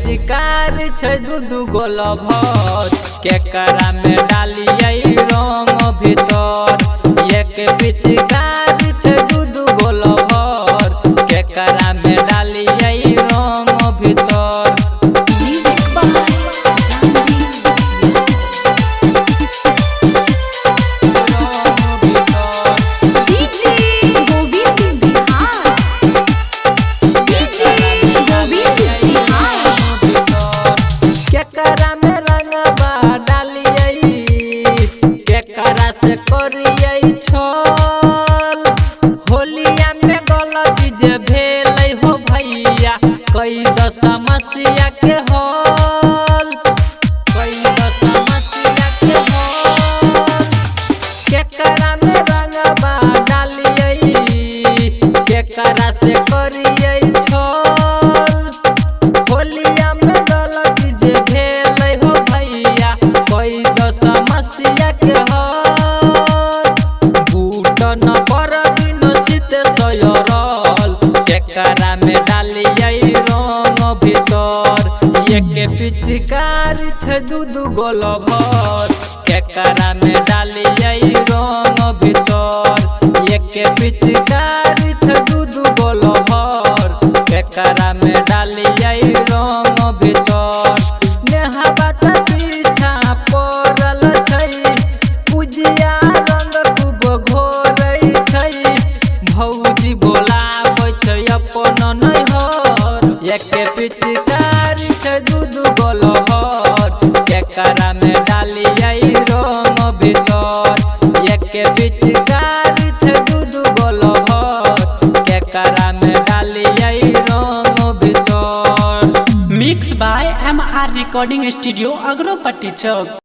पिचकारी छै दू गोल भर केकरा में डालिए रंग भीतर एक पिचकारी छै दू गोल भर केकरा में डालिए रंग भीतर। केकरा में रंगवा डालिए केकरा से करिए छल होलिया में गलती जे भेलै हो भैया कई द समस्या के हल कई द समस्या के हल। केकरा में रंगवा डालिए केकरा से करिए छल होलिया में गलती जे भेलै हो भैया कई द समस्या के हल। बूट न पर दिन शीत सयरल केकरा में डालिए रंग भीतर एक पिचकारी छै दू गोल भर केकरा में डालिए रंग भीतर एक पिचकारी छै दू गोल भर केकरा में डालिए रंग भीतर। नेहबा त पीछा पड़ल छै पूजिया रंग खूब घोरै छै भौजी बोलाबै छै अपन नैहर एक पिचकारी छै दू गोल भर केकरा में डालिए रंग भीतर एक पिचकारी छै दू गोल भर केकरा में डालिए रंग भीतर। Mix by MR recording studio Agaropatti Chowk.